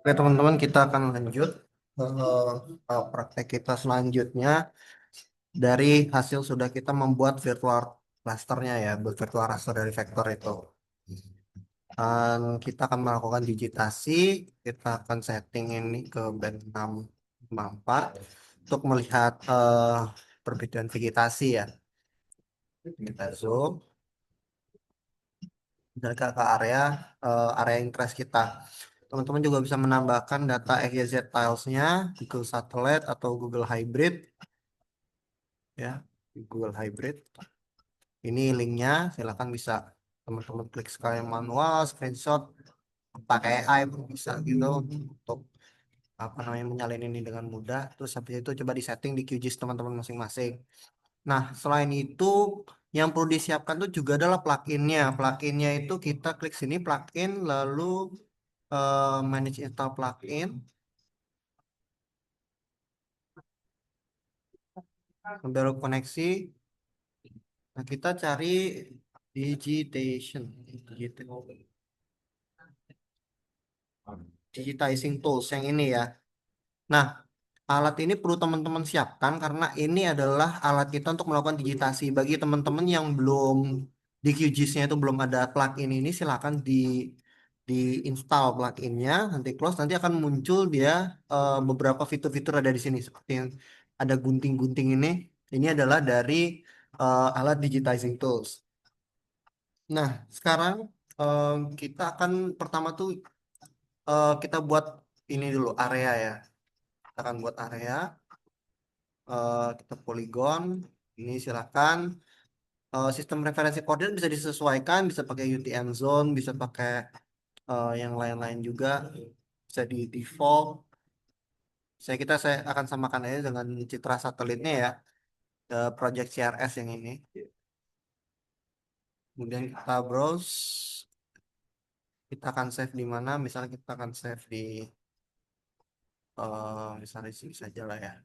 Oke teman-teman, kita akan lanjut praktek kita selanjutnya dari hasil sudah kita membuat virtual rasternya ya, buat virtual raster dari vektor itu. Dan kita akan melakukan digitasi, kita akan setting ini ke band 654 untuk melihat perbedaan vegetasi ya. Kita zoom dan ke area interest kita. Teman-teman juga bisa menambahkan data XYZ tilesnya, Google Satellite atau Google Hybrid ya, Google Hybrid. Ini linknya, silakan bisa teman-teman klik sekali manual, screenshot, pakai AI pun bisa gitu untuk apa namanya menyalin ini dengan mudah. Terus habis itu coba disetting di QGIS teman-teman masing-masing. Nah, selain itu yang perlu disiapkan tuh juga adalah pluginnya. Pluginnya itu kita klik sini plugin, lalu manage install plugin, baru koneksi. Nah, kita cari digitation, digitizing tools yang ini ya. Nah, alat ini perlu teman-teman siapkan karena ini adalah alat kita untuk melakukan digitasi. Bagi teman-teman yang belum di QGIS-nya itu belum ada plugin ini, silakan di install pluginnya, nanti close, nanti akan muncul dia beberapa fitur-fitur ada di sini seperti yang ada gunting-gunting ini. Ini adalah dari alat digitizing tools. Nah, sekarang eh, kita akan pertama tuh kita buat ini dulu area ya. Kita akan buat area, kita poligon. Ini silakan. Sistem referensi koordinat bisa disesuaikan, bisa pakai UTM zone, bisa pakai yang lain-lain juga, bisa di default. Saya akan samakan aja dengan citra satelitnya ya, project CRS yang ini. Kemudian kita browse, kita akan save di mana? Misalnya kita akan save di misalnya di sini saja lah ya.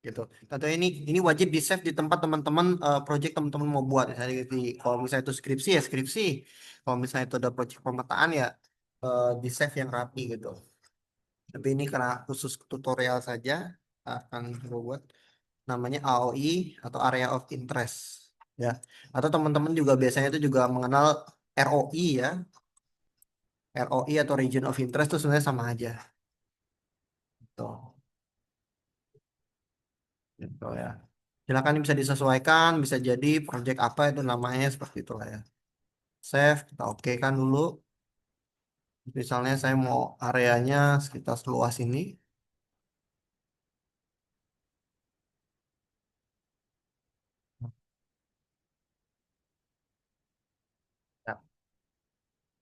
Gitu. Tentu ini wajib di save di tempat teman-teman project teman-teman mau buat. Misalnya kalau misalnya itu skripsi ya skripsi. Kalau misalnya itu ada project pemetaan ya di save yang rapi gitu. Tapi ini karena khusus tutorial saja akan coba buat namanya AOI atau Area of Interest ya. Atau teman-teman juga biasanya itu juga mengenal ROI ya. ROI atau Region of Interest itu sebenarnya sama aja. Tuh, gitu ya. Silakan bisa disesuaikan, bisa jadi project apa itu namanya seperti itulah ya. Save, kita oke kan dulu. Misalnya saya mau areanya sekitar seluas ini. Ya.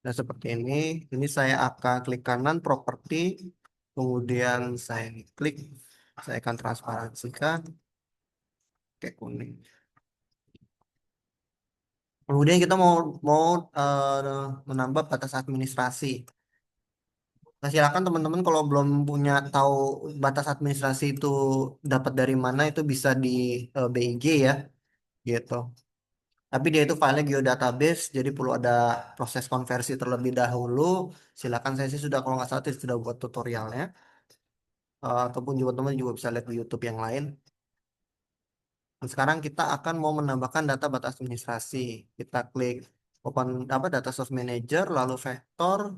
Nah, seperti ini saya akan klik kanan properti, kemudian saya klik, saya akan transparansikan, kayak kuning. Kemudian kita mau mau menambah batas administrasi. Nah, silakan teman-teman kalau belum punya tahu batas administrasi itu dapat dari mana itu bisa di BIG ya, gitu. Tapi dia itu filenya geodatabase, jadi perlu ada proses konversi terlebih dahulu. Silakan saya sih sudah kalau nggak salah saya sudah buat tutorialnya. Ataupun juga teman juga bisa lihat di YouTube yang lain. Dan sekarang kita akan mau menambahkan data batas administrasi. Kita klik open apa data source manager, lalu vektor.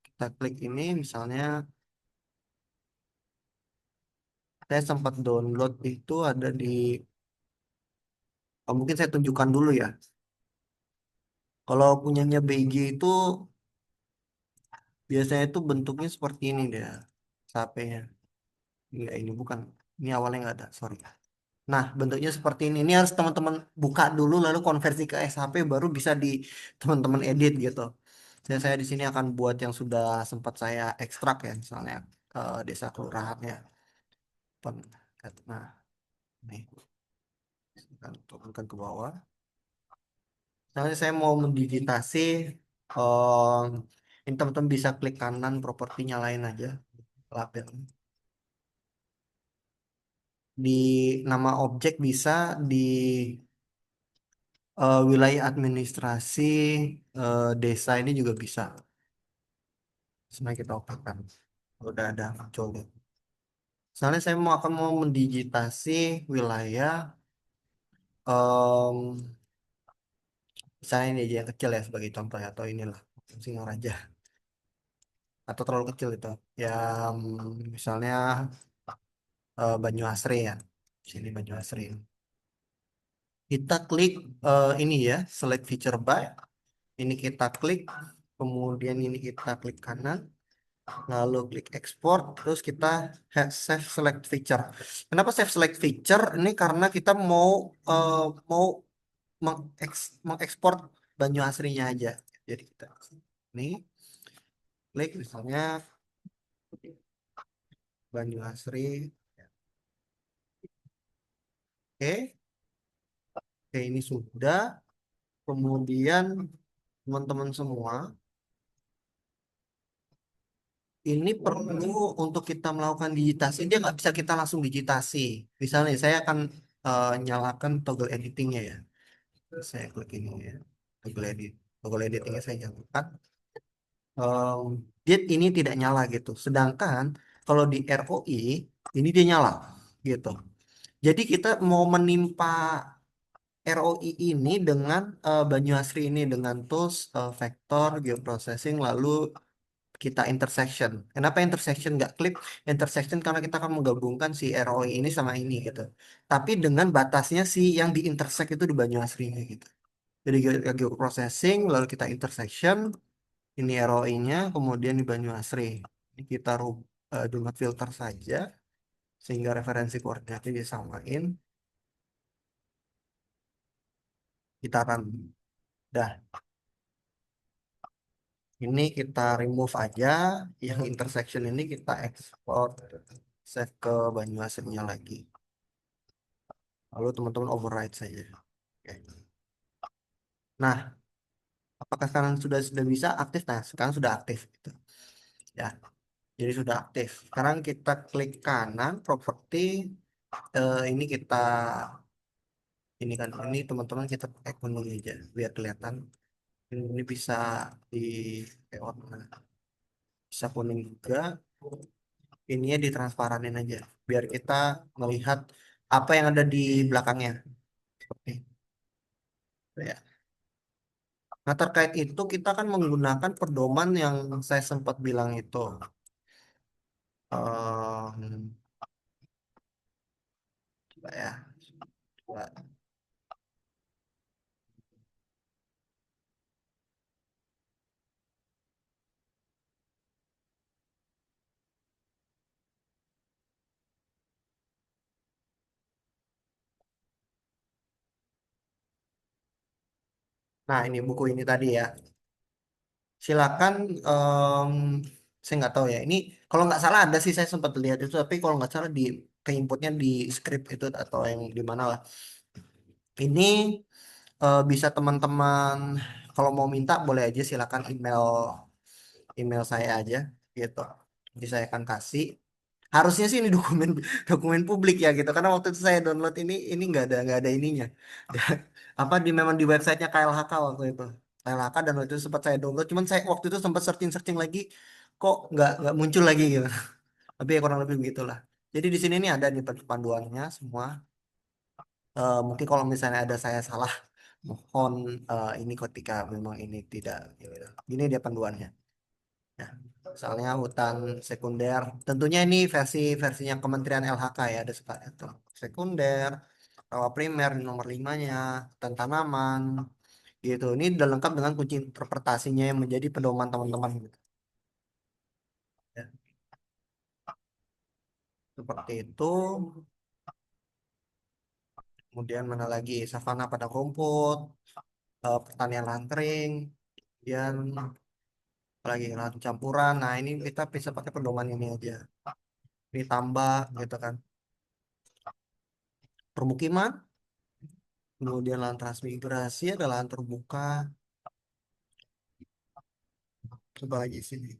Kita klik ini misalnya saya sempat download itu ada di mungkin saya tunjukkan dulu ya. Kalau punyanya BG itu biasanya itu bentuknya seperti ini deh. SAP-nya. Enggak, ini bukan. Ini awalnya nggak ada, sorry. Nah, bentuknya seperti ini. Ini harus teman-teman buka dulu lalu konversi ke SHP baru bisa di teman-teman edit gitu. Saya di sini akan buat yang sudah sempat saya ekstrak ya, misalnya ke desa kelurahannya. Nah, nih, kita turunkan ke bawah. Misalnya saya mau mendigitasi, em, ini teman-teman bisa klik kanan properti nyalain aja label. Di nama objek bisa di wilayah administrasi desa ini juga bisa. Sebenarnya kita operkan. Udah ada muncul. Misalnya saya mau mendigitasi wilayah, em, misalnya ini aja yang kecil ya sebagai contoh ya, atau inilah Singaraja atau terlalu kecil itu. Yang misalnya Banyuasri ya. Sini Banyuasri. Kita klik ini ya, select feature by. Ini kita klik, kemudian ini kita klik kanan, lalu klik export, terus kita save select feature. Kenapa save select feature? Ini karena kita mau mengekspor Banyu aslinya aja. Jadi kita ini klik misalnya Banyu Asri. Oke, oke ini sudah. Kemudian teman-teman semua, ini perlu untuk kita melakukan digitasi. Dia nggak bisa kita langsung digitasi. Misalnya saya akan nyalakan toggle editingnya ya. Saya klik ini ya. Toggle edit. Toggle editingnya saya nyalakan. em, Dia ini tidak nyala gitu. Sedangkan kalau di ROI ini dia nyala gitu. Jadi kita mau menimpa ROI ini dengan Banyuasri ini dengan tools vector, geoprocessing, lalu kita intersection. Kenapa intersection nggak klik? Intersection karena kita akan menggabungkan si ROI ini sama ini gitu. Tapi dengan batasnya si yang di intersect itu di Banyuasrinya gitu. Jadi geoprocessing, lalu kita intersection, ini ROI-nya, kemudian di Banyuasri. Ini kita do not filter saja, sehingga referensi koordinatnya disamain. Kita run. Dah, ini kita remove aja. Yang intersection ini kita export. Save ke Banyuasrinya lagi. Lalu teman-teman override saja. Oke. Nah, apakah sekarang sudah bisa aktif? Nah, sekarang sudah aktif. Gitu. Ya, jadi sudah aktif. Sekarang kita klik kanan, properti. Ini kita ini kan ini teman-teman kita pakai kuning aja biar kelihatan. Ini bisa di pakai warna bisa kuning juga. Ininya ditransparanin aja biar kita melihat apa yang ada di belakangnya. Seperti itu ya. Nah, terkait itu kita kan menggunakan pedoman yang saya sempat bilang itu. Ehm, Coba ya. Coba. Nah, ini buku ini tadi ya. Silakan, saya nggak tahu ya. Ini kalau nggak salah ada sih saya sempat lihat itu, tapi kalau nggak salah di inputnya di script itu atau yang di mana lah. Ini bisa teman-teman kalau mau minta boleh aja silakan email email saya aja gitu. Jadi saya akan kasih. Harusnya sih ini dokumen dokumen publik ya gitu. Karena waktu itu saya download ini nggak ada ininya. Apa di memang di websitenya KLHK waktu itu. KLHK dan waktu itu sempat saya download. Cuman saya waktu itu sempat searching lagi kok nggak muncul lagi gitu. Tapi ya kurang lebih begitulah. Jadi di sini nih ada nih panduannya semua. Mungkin kalau misalnya ada saya salah, mohon ini ketika memang ini tidak. Gitu. Ini dia panduannya. Ya, misalnya hutan sekunder, tentunya ini versinya Kementerian LHK ya, ada suka itu. Sekunder, rawa primer nomor limanya, hutan tanaman, gitu. Ini udah lengkap dengan kunci interpretasinya yang menjadi pedoman teman-teman gitu. Ya, seperti itu. Kemudian mana lagi? Savana pada rumput, pertanian lahan kering, kemudian apalagi lahan campuran. Nah, ini kita bisa pakai pedoman ini aja. Ini tambah gitu kan. Permukiman, kemudian lahan transmigrasi ada lahan terbuka. Coba lagi sini.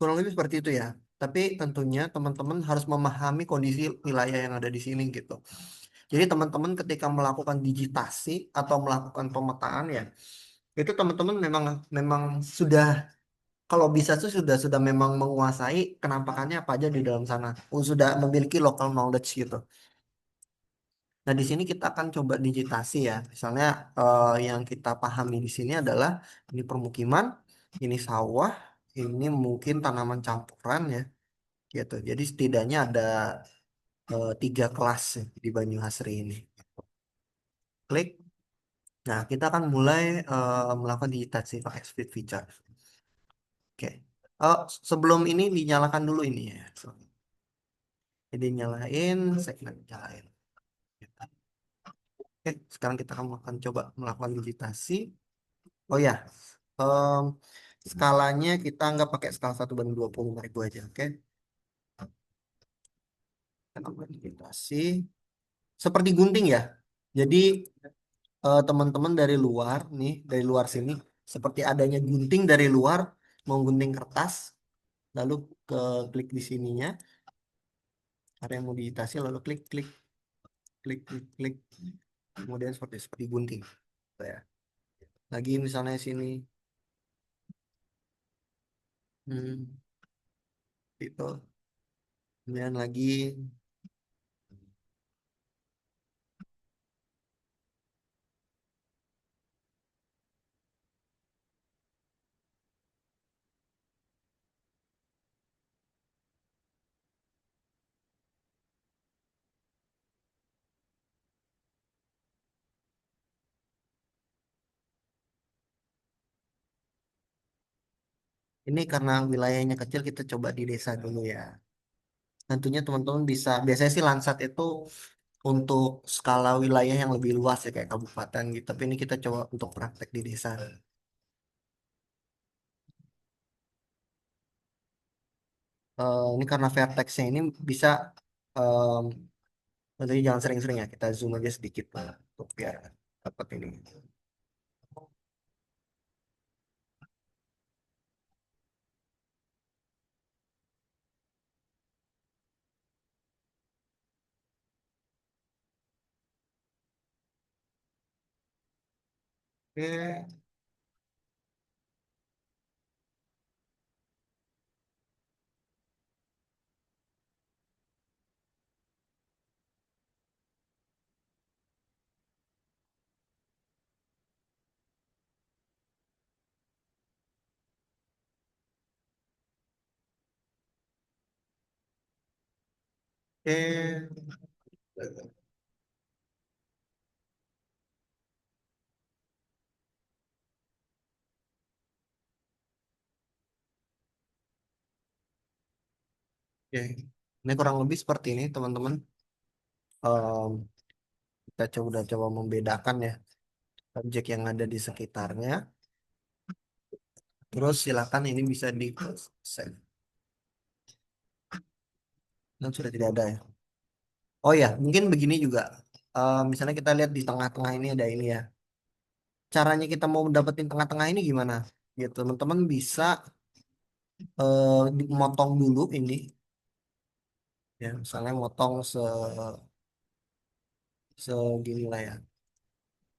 Kurang lebih seperti itu ya. Tapi tentunya teman-teman harus memahami kondisi wilayah yang ada di sini gitu. Jadi teman-teman ketika melakukan digitasi atau melakukan pemetaan ya, Itu teman-teman memang memang sudah kalau bisa tuh sudah memang menguasai kenampakannya apa aja di dalam sana. Sudah memiliki local knowledge gitu. Nah, di sini kita akan coba digitasi ya. Misalnya yang kita pahami di sini adalah ini permukiman, ini sawah, ini mungkin tanaman campuran ya, gitu. Jadi setidaknya ada tiga kelas ya di Banyuasri ini. Klik. Nah, kita akan mulai melakukan digitasi pakai speed feature. Oke. Sebelum ini dinyalakan dulu ini ya. Jadi nyalain, segmen nyalain. Oke, sekarang kita akan coba melakukan digitasi. Oh ya, em, skalanya kita anggap pakai skala 1/25.000 aja, oke? Kita akan digitasi. Seperti gunting ya. Jadi teman-teman dari luar nih, dari luar sini, seperti adanya gunting dari luar, mau gunting kertas, lalu ke klik di sininya, area yang mau digitasi, lalu klik, klik, klik, klik, klik. Kemudian seperti seperti gunting. Gitu ya. Lagi misalnya sini, hmm, itu. Kemudian lagi, ini karena wilayahnya kecil, kita coba di desa dulu ya. Tentunya teman-teman bisa, biasanya sih Landsat itu untuk skala wilayah yang lebih luas ya kayak kabupaten gitu. Tapi ini kita coba untuk praktek di desa. Ini karena vertexnya ini bisa, em, tentunya jangan sering-sering ya. Kita zoom aja sedikit lah untuk biar dapat ini. Oke, oke, oke. Ini kurang lebih seperti ini teman-teman. Kita coba membedakan ya objek yang ada di sekitarnya. Terus silakan ini bisa di save. Dan sudah tidak ada ya. Oh ya, mungkin begini juga. Misalnya kita lihat di tengah-tengah ini ada ini ya. Caranya kita mau dapetin tengah-tengah ini gimana? Gitu, teman-teman bisa motong dulu ini. Ya, misalnya motong segini lah ya.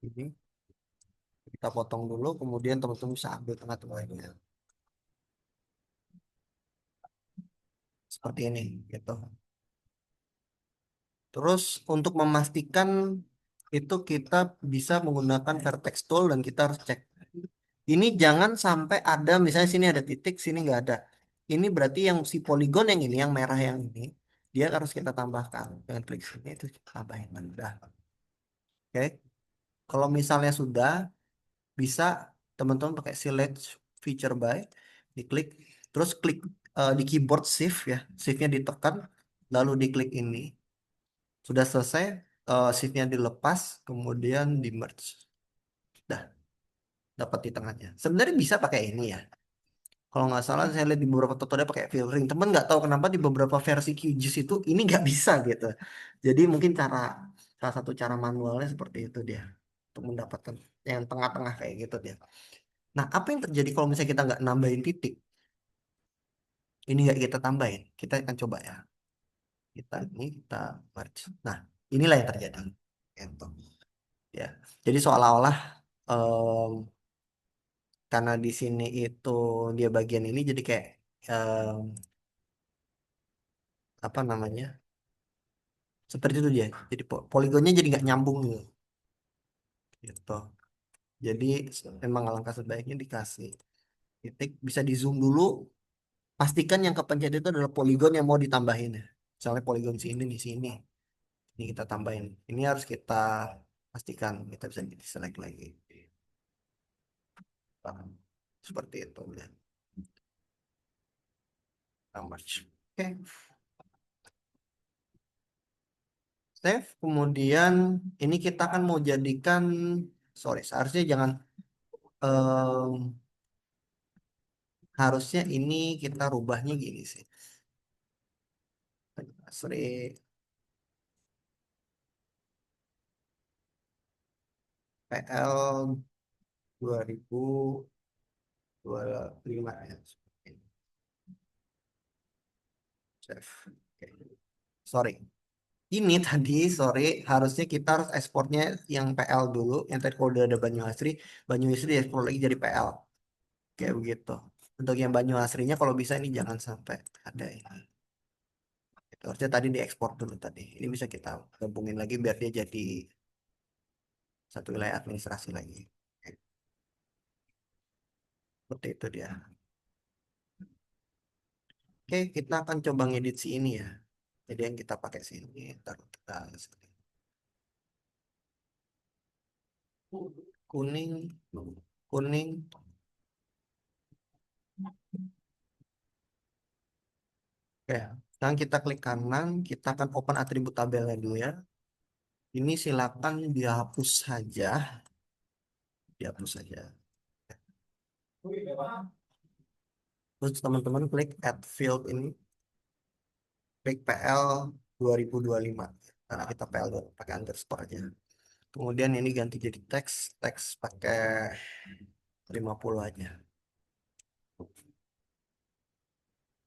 Ini kita potong dulu, kemudian teman-teman bisa ambil tengah-tengahnya. Seperti ini, gitu. Terus untuk memastikan itu kita bisa menggunakan vertex tool dan kita harus cek. Ini jangan sampai ada misalnya sini ada titik, sini nggak ada. Ini berarti yang si poligon yang ini, yang merah yang ini, dia harus kita tambahkan dengan klik sini itu kita tambahin. Udah. Oke. Kalau misalnya sudah bisa teman-teman pakai select feature by, diklik, terus klik di keyboard shift ya, shiftnya ditekan, lalu diklik ini. Sudah selesai, shiftnya dilepas, kemudian di merge. Dah, dapat di tengahnya. Sebenarnya bisa pakai ini ya. Kalau nggak salah saya lihat di beberapa tutorial pakai filtering. Temen nggak tahu kenapa di beberapa versi QGIS itu ini nggak bisa gitu. Jadi mungkin salah satu cara manualnya seperti itu dia untuk mendapatkan yang tengah-tengah kayak gitu dia. Nah, apa yang terjadi kalau misalnya kita nggak nambahin titik? Ini nggak kita tambahin. Kita akan coba ya. Kita merge. Nah, inilah yang terjadi. Gitu. Ya. Jadi seolah-olah karena di sini itu dia bagian ini jadi kayak em, apa namanya, seperti itu dia. Jadi poligonnya jadi nggak nyambung gitu. Gitu. Jadi memang alangkah sebaiknya dikasih titik, bisa di zoom dulu, pastikan yang kepencet itu adalah poligon yang mau ditambahin ya. Misalnya poligon sini di sini, ini kita tambahin. Ini harus kita pastikan kita bisa di select lagi. Paham? Seperti itu ya. Merge. Oke, save. Kemudian ini kita kan mau jadikan, sorry, seharusnya jangan, em, harusnya ini kita rubahnya gini sih. Sorry, PL 2025 ya. Save. Oke. Sorry. Ini tadi sorry, harusnya kita harus ekspornya yang PL dulu. Yang tadi kalau udah ada Banyu Asri, Banyu Asri ekspor lagi jadi PL. Kayak begitu. Untuk yang Banyu Asrinya kalau bisa ini jangan sampai ada ini. Itu harusnya tadi diekspor dulu tadi. Ini bisa kita gabungin lagi biar dia jadi satu wilayah administrasi lagi. Seperti itu dia. Oke, kita akan coba ngedit si ini ya. Jadi yang kita pakai sini, taruh kita kuning, kuning. Oke, sekarang kita klik kanan, kita akan open atribut tabelnya dulu ya. Ini silakan dihapus saja, dihapus saja. Terus teman-teman klik add field ini, klik PL 2025. Karena kita PL pakai underscore aja. Kemudian ini ganti jadi teks, teks pakai 50 aja.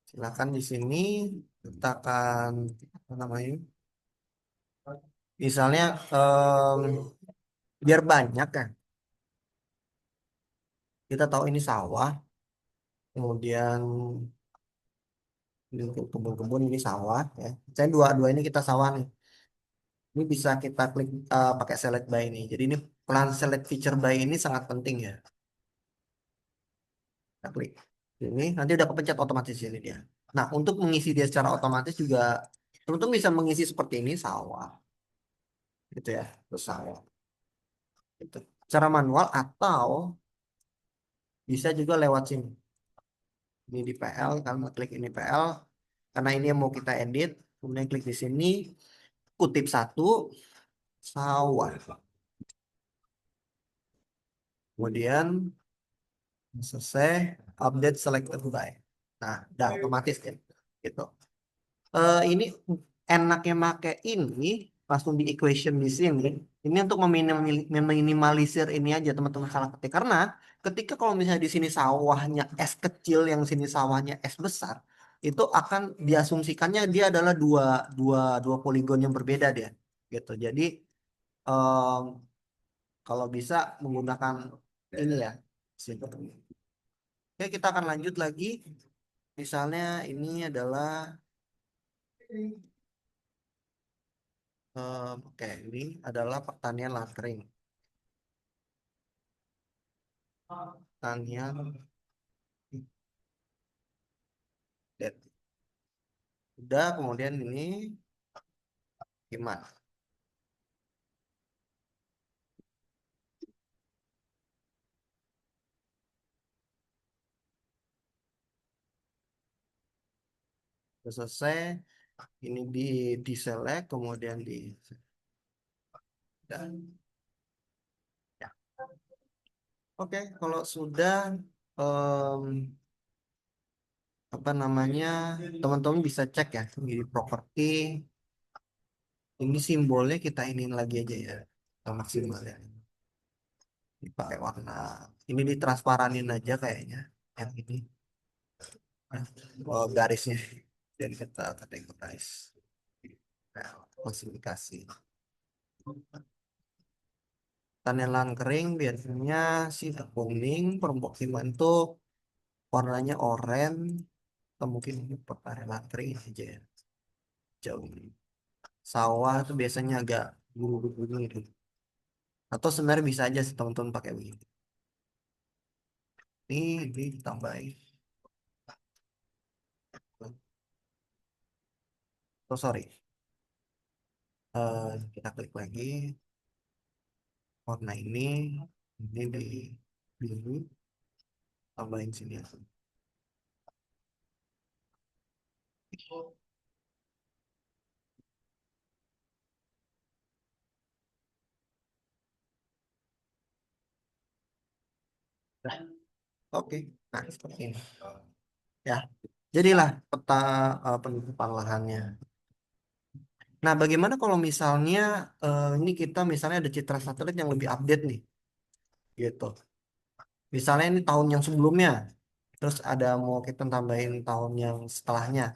Silakan di sini kita akan apa namanya? Misalnya biar banyak kan. Kita tahu ini sawah, kemudian ini untuk kebun-kebun ini sawah ya. Saya dua-dua ini kita sawah nih. Ini bisa kita klik pakai select by ini. Jadi ini pelan select feature by ini sangat penting ya. Kita klik ini nanti udah kepencet otomatis ini dia. Nah, untuk mengisi dia secara otomatis juga teman-teman bisa mengisi seperti ini sawah gitu ya. Terus sawah gitu. Cara manual atau bisa juga lewat sini. Ini di PL, kamu klik ini PL karena ini yang mau kita edit, kemudian klik di sini, kutip satu sawah. Kemudian selesai update selected by. Nah, udah otomatis ya. Gitu. Ini enaknya make ini langsung di equation di sini. Ini untuk meminimalisir ini aja teman-teman salah ketik. Karena ketika kalau misalnya di sini sawahnya S kecil, yang sini sawahnya S besar, itu akan diasumsikannya dia adalah dua dua dua poligon yang berbeda dia. Gitu. Jadi em, kalau bisa menggunakan ini ya. Sini. Oke, kita akan lanjut lagi. Misalnya ini adalah oke, ini adalah pertanian lahan. Pertanian dead. Udah, kemudian ini gimana? Udah selesai. Ini di select, kemudian di dan ya. Oke, kalau sudah em, apa namanya, teman-teman bisa cek ya di properti. Ini simbolnya kita iniin lagi aja ya, kita maksimalnya. Dipakai warna. Ini ditransparanin aja kayaknya. Yang ini. Oh, garisnya. Dan kita categorize. Nah, klasifikasi. Tanelan kering biasanya sih kuning, permukiman tuh warnanya oranye, atau mungkin tanelan kering aja ya, jauh. Sawah tuh biasanya agak biru-biru gitu. Atau sebenarnya bisa aja sih teman-teman pakai begini. Ini ditambahin. Oh sorry. Kita klik lagi warna ini di biru, tambahin sini ya. Nah, oke, nah seperti ini. Ya, jadilah peta penutupan lahannya. Nah, bagaimana kalau misalnya ini kita misalnya ada citra satelit yang lebih update nih, gitu. Misalnya ini tahun yang sebelumnya, terus ada mau kita tambahin tahun yang setelahnya,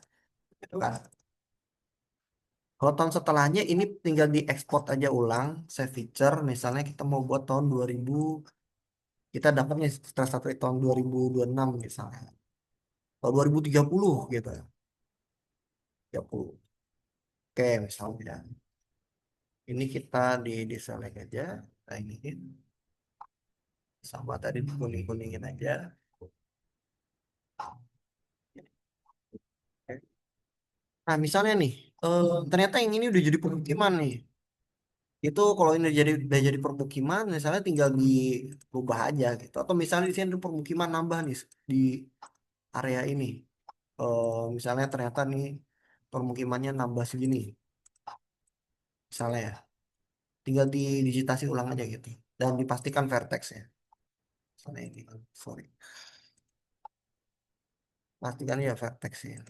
gitu kan? Kalau tahun setelahnya ini tinggal diekspor aja ulang, save feature, misalnya kita mau buat tahun 2000, kita dapatnya citra satelit tahun 2026 misalnya, atau 2030 gitu, 30. Oke, misalnya. Ini kita di deselect aja, kita iniin sama tadi kuning-kuningin aja. Nah, misalnya nih, ternyata yang ini udah jadi permukiman nih. Itu kalau ini udah jadi permukiman, misalnya tinggal dirubah aja gitu. Atau misalnya di sini ada permukiman nambah nih di area ini. Misalnya ternyata nih permukimannya nambah segini, misalnya ya. Tinggal didigitasi ulang aja gitu. Dan dipastikan vertexnya. Misalnya ini, sorry. Pastikan ya vertexnya.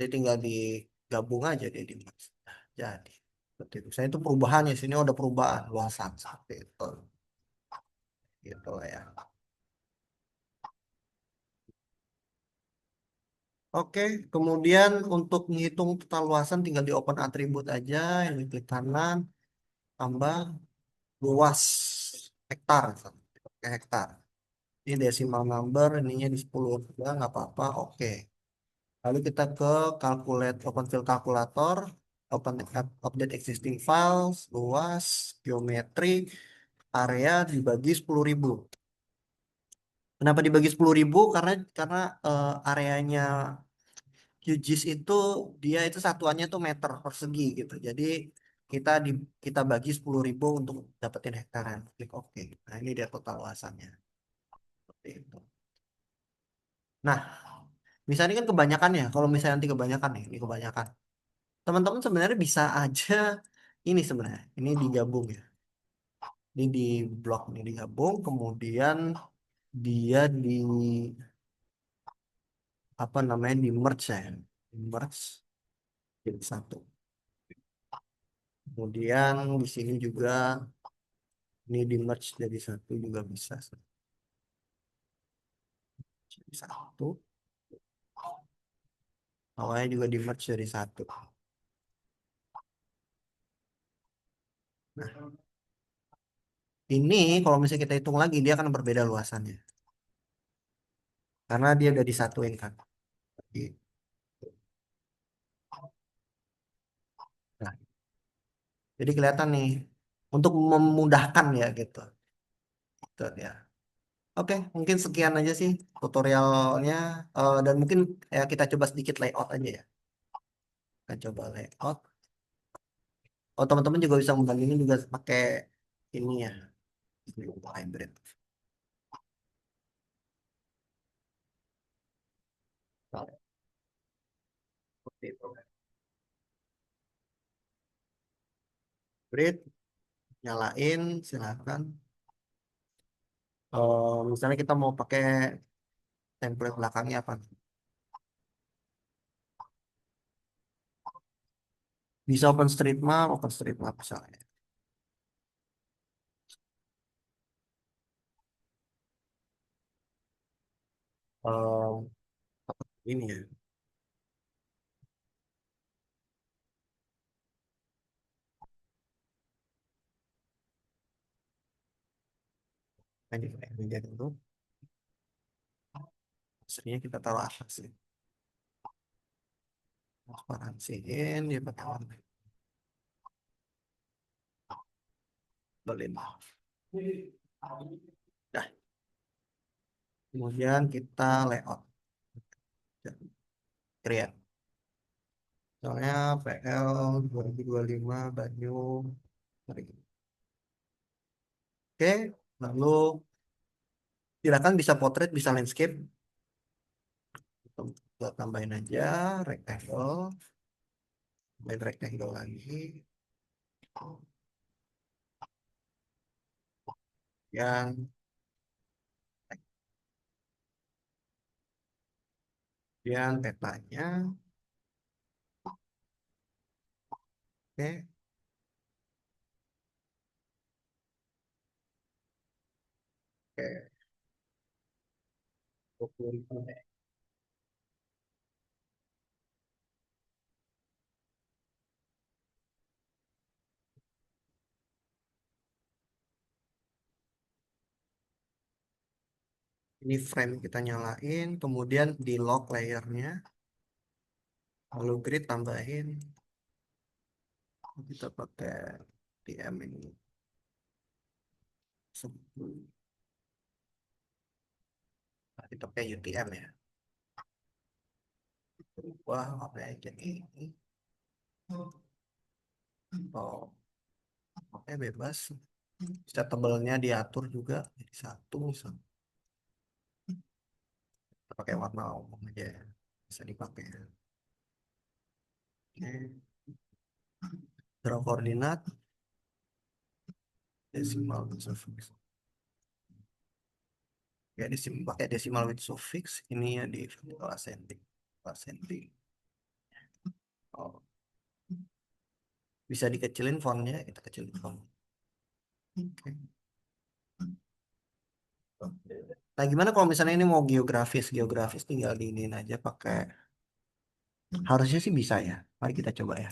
Jadi tinggal digabung aja dia di Max. Nah, jadi seperti itu. Saya itu perubahannya sini ada perubahan luasan seperti itu. Gitu lah ya. Oke, kemudian untuk menghitung total luasan tinggal di open atribut aja, yang klik kanan, tambah luas hektar, oke hektar. Ini decimal number, ininya di 10 juga nggak apa-apa, oke. Lalu kita ke calculate open field calculator, open update existing files, luas, geometri, area dibagi 10.000. Kenapa dibagi 10.000? Karena areanya QGIS itu dia itu satuannya tuh meter persegi gitu. Jadi kita di kita bagi 10.000 untuk dapetin hektaran. Klik OK. Nah ini dia total luasannya. Seperti itu. Nah, misalnya kan kebanyakan ya. Kalau misalnya nanti kebanyakan nih, ini kebanyakan. Teman-teman sebenarnya bisa aja ini sebenarnya. Ini digabung ya. Ini di blok ini digabung. Kemudian dia di apa namanya di merge ya. Di merge jadi satu. Kemudian di sini juga ini di merge jadi satu juga bisa. Jadi satu. Awalnya juga di merge jadi satu. Nah, ini kalau misalnya kita hitung lagi dia akan berbeda luasannya. Karena dia udah disatuin kan. Gitu. Nah, jadi kelihatan nih untuk memudahkan ya gitu. Gitu ya. Oke, mungkin sekian aja sih tutorialnya. Dan mungkin ya kita coba sedikit layout aja ya. Kita coba layout. Oh, teman-teman juga bisa membandingin juga pakai ini ya. Hybrid. Seperti itu. Hybrid, nyalain, silakan. Misalnya kita mau pakai template belakangnya apa? Bisa OpenStreetMap misalnya. Eh, ini ya. Media dulu. Aslinya kita taruh atas sih. Transparansiin dia pakai warna. Berlin. Nah, kemudian kita layout. Create. Soalnya PL 2025 Bandung. Oke, lalu silakan bisa portrait, bisa landscape. Kita tambahin aja rectangle, tambahin rectangle lagi. Yang yang petanya, oke, oke, 20.000. Ini frame kita nyalain, kemudian di lock layernya, lalu grid tambahin, kita pakai TM ini. Nah, kita pakai UTM ya. Wah, apa ya jadi ini? Oh, oke bebas. Bisa tebelnya diatur juga jadi satu misalnya. Kita pakai warna umum aja ya. Bisa dipakai. Oke. Draw koordinat decimal with suffix. Ya, pakai decimal with suffix ini ya di vertical ascending. Ascending. Oh, bisa dikecilin fontnya, kita kecilin font. Oke. Nah, gimana kalau misalnya ini mau geografis? Geografis tinggal diinin aja pakai. Harusnya sih bisa ya. Mari kita coba ya.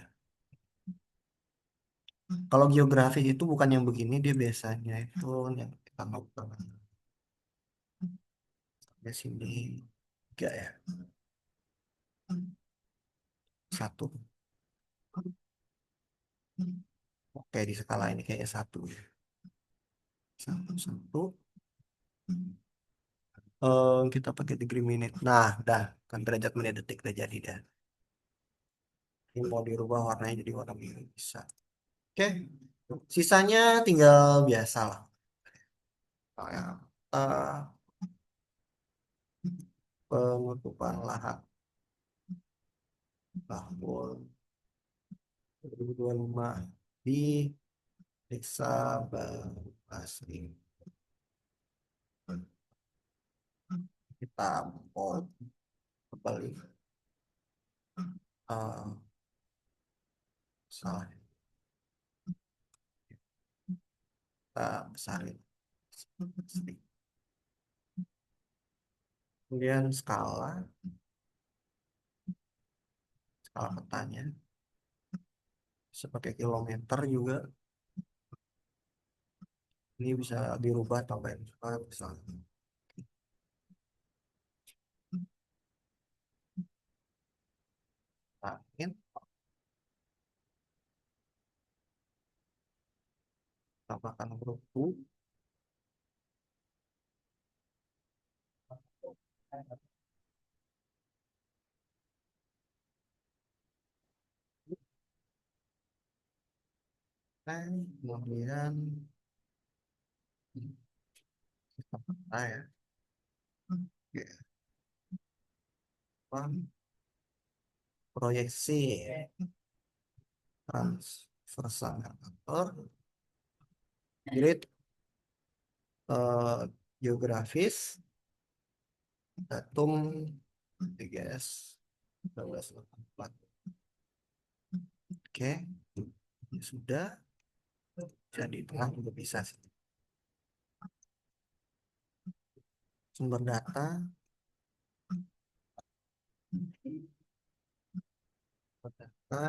Kalau geografis itu bukan yang begini, dia biasanya itu yang kita lakukan. Di sini tiga ya. Satu. Oke, di skala ini kayaknya satu ya. Satu, satu. Kita pakai degree minute. Nah, dah kan derajat menit detik udah jadi dah. Ini mau dirubah warnanya jadi warna biru bisa. Oke, sisanya tinggal biasa lah. Kayak eh, penutupan lahan tahun 2025 di Desa Banyuasin. Kita mau kembali eh, salah kita besarin. Kemudian skala petanya sebagai kilometer juga ini bisa dirubah tambahin juga misalnya. Nah, ini tambahkan huruf U. Kemudian kita pakai ya. Oke, apa? Proyeksi transversal Navigator, grid geografis, datum 3S 1284. Oke, ini sudah jadi tengah juga bisa sih. Sumber data, data,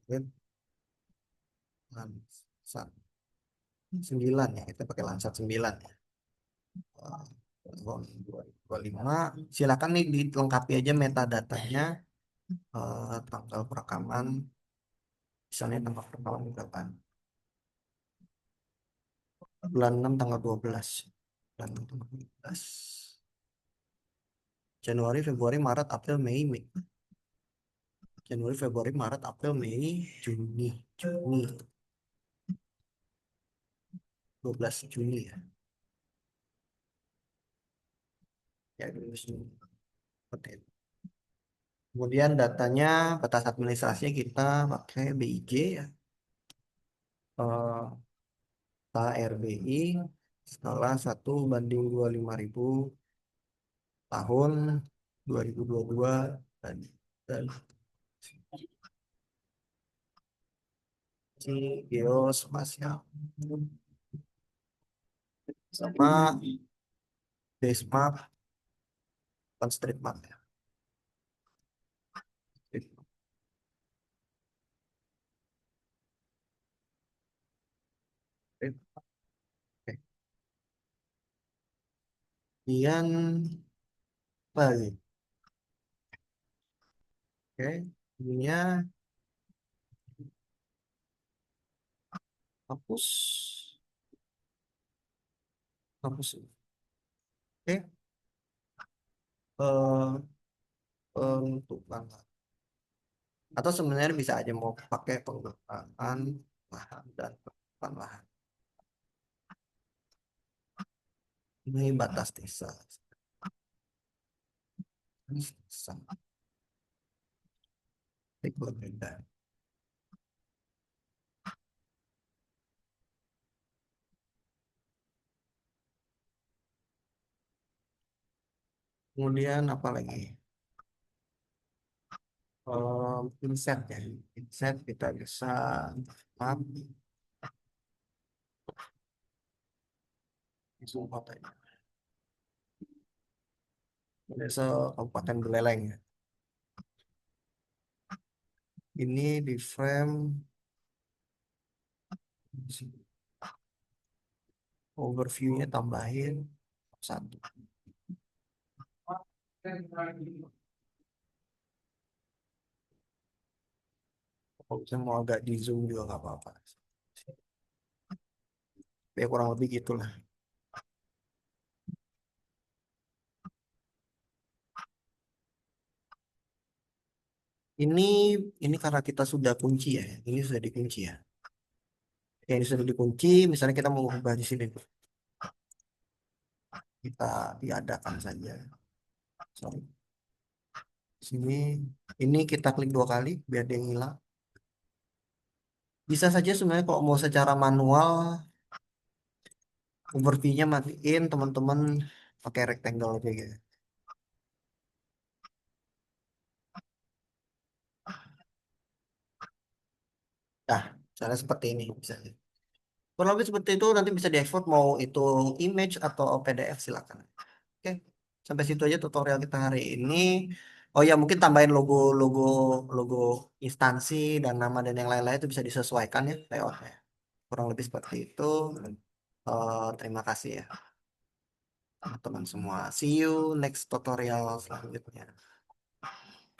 grid, landsat. 9 ya, kita pakai Landsat 9 ya. Eh, tahun 2025. Silakan nih dilengkapi aja metadata-nya, tanggal perekaman, misalnya tanggal perekaman kapan? Bulan 6 tanggal 12. Bulan 6 tanggal 12. Januari, Februari, Maret, April, Mei. Januari, Februari, Maret, April, Mei, Juni. Juni, 12 Juni ya. Ya, 12 Juni. Seperti itu. Kemudian datanya, batas administrasinya kita pakai BIJ ya. Eh, KRBI skala 1/25.000 tahun 2022 dan si geospasial sama base map dan street map ya. Oke. Kemudian apa lagi? Oke, ininya hapus, hapus. Oke, eh, penutupan. Atau sebenarnya bisa aja mau pakai pengurangan lahan dan penutupan lahan. Ini batas desa. Ini sama. Berbeda. Kemudian apa lagi? Inset ya. Inset kita bisa map isu kotanya. Desa Kabupaten Buleleng ya. Ini di frame overview-nya tambahin satu. Kalau saya mau agak di zoom juga nggak apa-apa. Ya kurang lebih gitulah. Ini ini karena kita sudah kunci ya. Ini sudah dikunci ya. Ya ini sudah dikunci. Misalnya kita mau ubah di sini, kita diadakan saja. Sorry. Sini, ini kita klik 2 kali biar dia ngilang. Bisa saja sebenarnya kalau mau secara manual, overview-nya matiin, teman-teman pakai rectangle aja gitu. Nah, misalnya seperti ini misalnya. Kurang lebih seperti itu nanti bisa diekspor mau itu image atau PDF silakan. Oke, sampai situ aja tutorial kita hari ini. Oh ya, mungkin tambahin logo logo logo instansi dan nama dan yang lain-lain itu bisa disesuaikan ya layoutnya. Kurang lebih seperti itu. Terima kasih ya teman-teman semua. See you next tutorial selanjutnya.